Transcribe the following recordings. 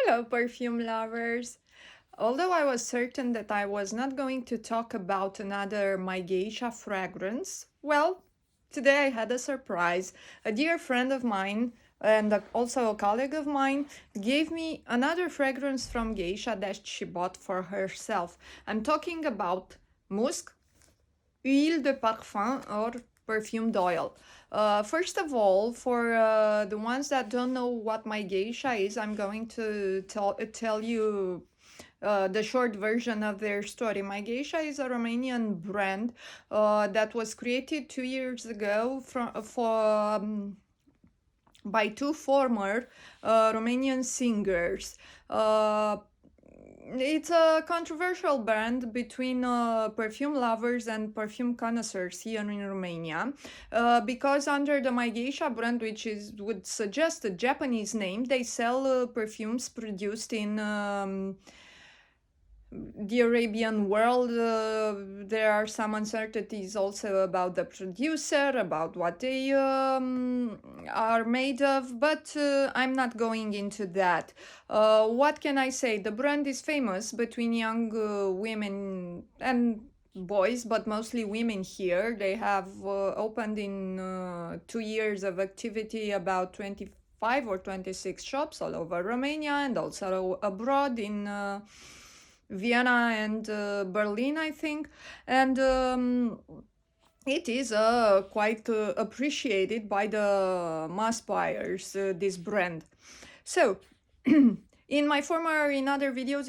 Hello, perfume lovers! Although I was certain that I was not going to talk about another My Geisha fragrance, well, today I had a surprise. A dear friend of mine and also a colleague of mine gave me another fragrance from Geisha that she bought for herself. I'm talking about Musk Huile de parfum or perfumed oil. First of all, for the ones that don't know what my geisha is, I'm going to tell you the short version of their story. My Geisha is a Romanian brand that was created 2 years ago by two former Romanian singers. It's a controversial brand between perfume lovers and perfume connoisseurs here in Romania, because under the My Geisha brand, which would suggest a Japanese name, they sell perfumes produced in the Arabian world. There are some uncertainties also about the producer, about what they are made of, but I'm not going into that. What can I say? The brand is famous between young women and boys, but mostly women here. They have opened in 2 years of activity about 25 or 26 shops all over Romania and also abroad in Vienna and Berlin, I think, and it is quite appreciated by the mass buyers, this brand. So, in my former videos,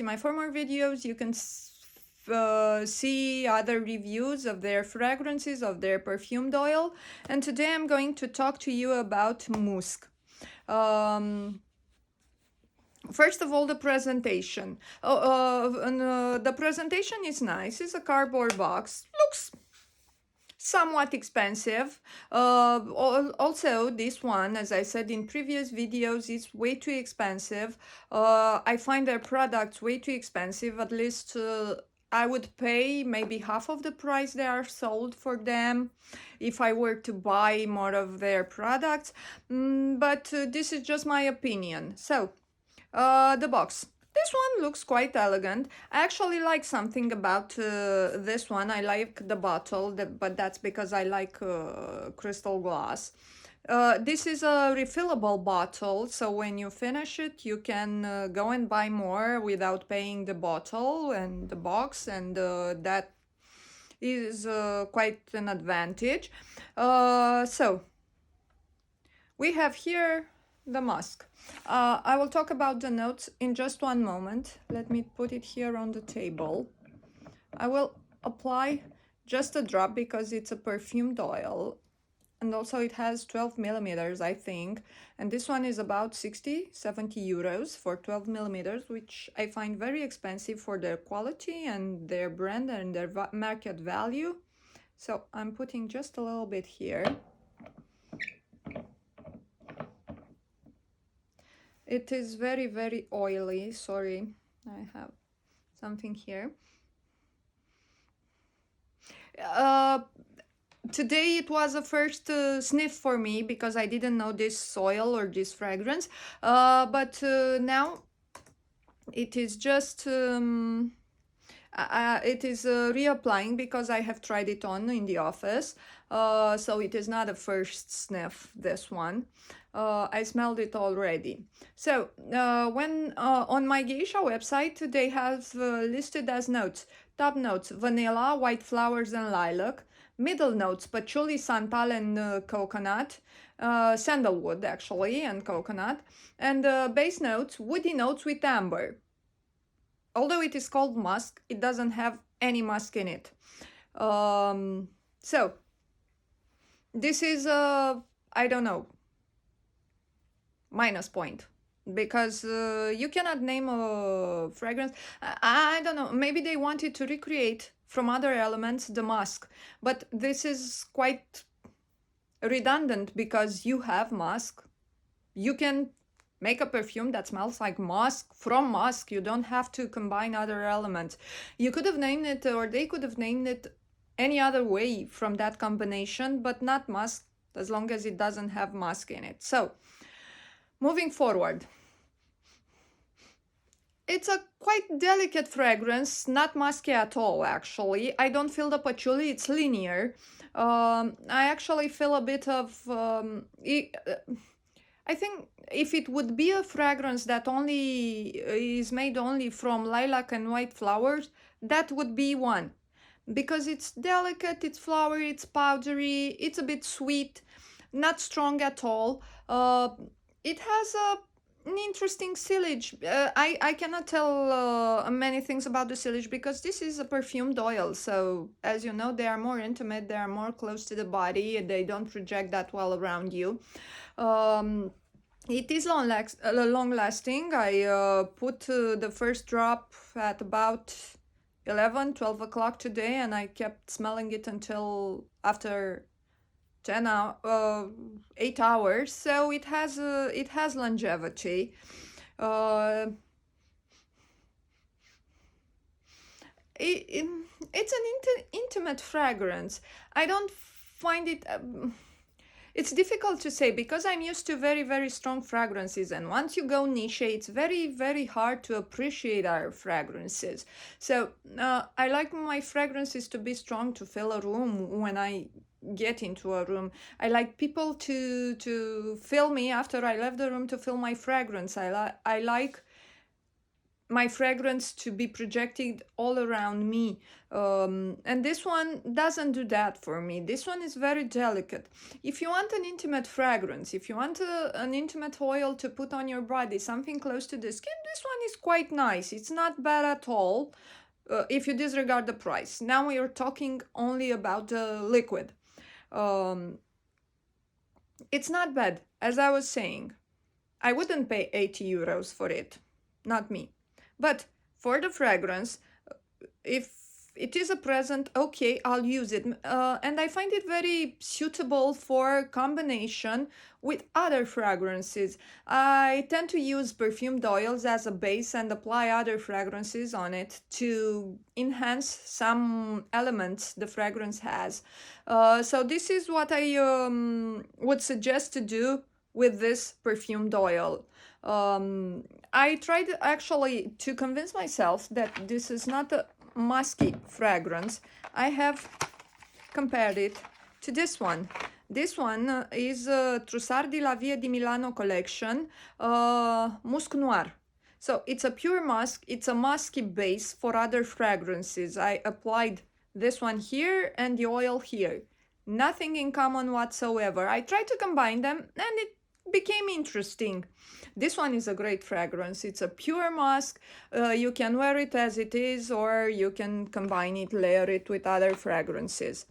you can see other reviews of their fragrances, of their perfumed oil, and today I'm going to talk to you about Musk. First of all, the presentation. The presentation is nice. It's a cardboard box. Looks somewhat expensive. Also, this one, as I said in previous videos, is way too expensive. I find their products way too expensive. At least I would pay maybe half of the price they are sold for them if I were to buy more of their products. But this is just my opinion. So, the box. This one looks quite elegant. I actually like something about this one. I like the bottle, but that's because I like crystal glass. This is a refillable bottle, so when you finish it, you can go and buy more without paying the bottle and the box, and that is quite an advantage. So, we have here the musk. I will talk about the notes in just one moment. Let me put it here on the table. I will apply just a drop because it's a perfumed oil, and also it has 12 millimeters, I think, and this one is about 60-70 euros for 12 millimeters, which I find very expensive for their quality and their brand and their market value. So I'm putting just a little bit here. It is very, very oily. Sorry, I have something here. Today it was a first sniff for me because I didn't know this oil or this fragrance. But now it is just... it is reapplying because I have tried it on in the office. So it is not a first sniff, this one. I smelled it already. So when on my Geisha website, they have listed as notes. Top notes: vanilla, white flowers and lilac. Middle notes: patchouli, santal and coconut. Sandalwood, actually, and coconut. And base notes: woody notes with amber. Although it is called musk, it doesn't have any musk in it. So, this is I don't know, minus point, because you cannot name a fragrance. I don't know, maybe they wanted to recreate from other elements the musk, but this is quite redundant because you have musk. You can make a perfume that smells like musk from musk. You don't have to combine other elements. You could have named it, or they could have named it any other way from that combination, but not musk, as long as it doesn't have musk in it. So, moving forward. It's a quite delicate fragrance, not musky at all, actually. I don't feel the patchouli, it's linear. I actually feel a bit of. I think if it would be a fragrance that only is made only from lilac and white flowers, that would be one. Because it's delicate, it's flowery, it's powdery, it's a bit sweet, not strong at all. It has an interesting sillage. I cannot tell many things about the sillage because this is a perfumed oil. So, as you know, they are more intimate, they are more close to the body, they don't project that well around you. It is long lasting. I put the first drop at about 12 o'clock today, and I kept smelling it until after 8 hours. So it has longevity. Uh, it, it's an intimate fragrance. I don't find it. It's difficult to say because I'm used to very, very strong fragrances, and once you go niche, it's very, very hard to appreciate our fragrances. So I like my fragrances to be strong to fill a room when I get into a room. I like people to fill me after I left the room to feel my fragrance. I like my fragrance to be projected all around me, and this one doesn't do that for me. This one is very delicate. If you want an intimate fragrance, if you want an intimate oil to put on your body, something close to the skin, this one is quite nice. It's not bad at all, if you disregard the price. Now we are talking only about the liquid. It's not bad. As I was saying, I wouldn't pay 80 euros for it, not me. But for the fragrance, if it is a present, okay, I'll use it. And I find it very suitable for combination with other fragrances. I tend to use perfumed oils as a base and apply other fragrances on it to enhance some elements the fragrance has. So this is what I would suggest to do with this perfumed oil. I tried actually to convince myself that this is not a musky fragrance. I have compared it to this one. This one is Trussardi La Vie di Milano collection, Musc Noir. So it's a pure musk, it's a musky base for other fragrances. I applied this one here and the oil here. Nothing in common whatsoever. I tried to combine them and it became interesting. This one is a great fragrance. It's a pure musk. You can wear it as it is, or you can combine it, layer it with other fragrances.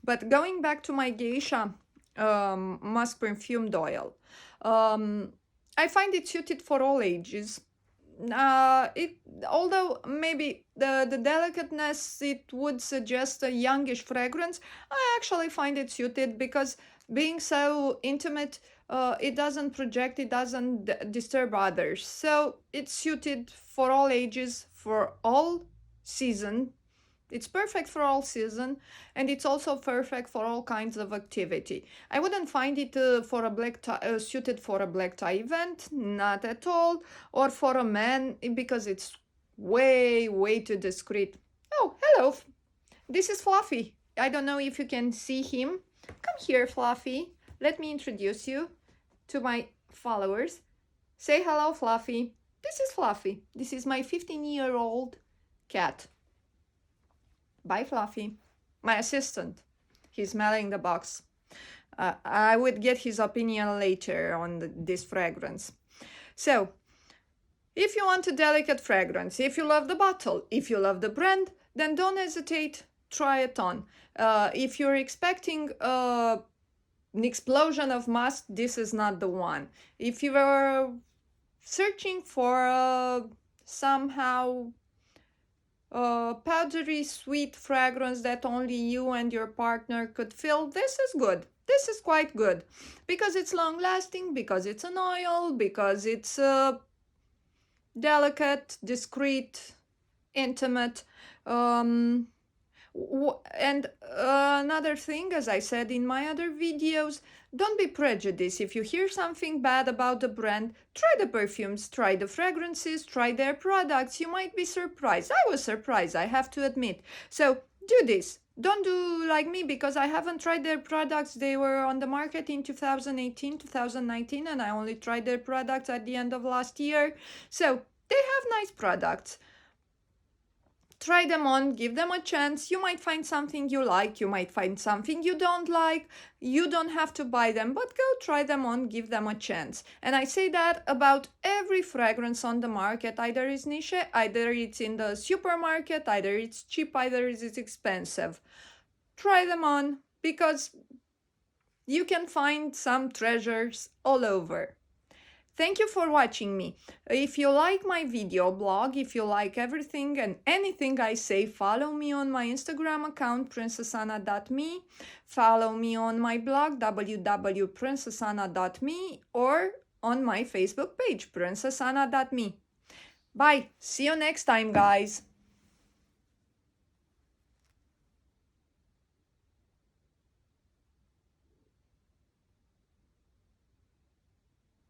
But going back to my Geisha musk perfumed oil, I find it suited for all ages. Although maybe the delicateness, it would suggest a youngish fragrance, I actually find it suited because being so intimate, it doesn't project, it doesn't disturb others. So it's suited for all ages, for all season. It's perfect for all season, and it's also perfect for all kinds of activity. I wouldn't find it for a black tie, suited for a black tie event, not at all, or for a man because it's way, way too discreet. Oh, hello. This is Fluffy. I don't know if you can see him. Come here, Fluffy. Let me introduce you to my followers. Say hello, Fluffy. This is Fluffy. This is my 15-year-old cat. Bye, Fluffy. My assistant. He's smelling the box. I would get his opinion later on this fragrance. So, if you want a delicate fragrance, if you love the bottle, if you love the brand, then don't hesitate, try it on. If you're expecting an explosion of musk, this is not the one. If you are searching for somehow powdery sweet fragrance that only you and your partner could feel, this is good. This is quite good because it's long lasting, because it's an oil, because it's delicate, discreet, intimate. And another thing, as I said in my other videos, don't be prejudiced. If you hear something bad about the brand, try the perfumes, try the fragrances, try their products. You might be surprised. I was surprised, I have to admit. So do this. Don't do like me, because I haven't tried their products. They were on the market in 2018, 2019, and I only tried their products at the end of last year. So they have nice products. Try them on, give them a chance. You might find something you like, you might find something you don't like. You don't have to buy them, but go try them on, give them a chance. And I say that about every fragrance on the market. Either it's niche, either it's in the supermarket, either it's cheap, either it's expensive. Try them on, because you can find some treasures all over. Thank you for watching me. If you like my video blog, if you like everything and anything I say, follow me on my Instagram account, princessanna.me. Follow me on my blog, www.princessanna.me, or on my Facebook page, princessanna.me. Bye. See you next time, guys.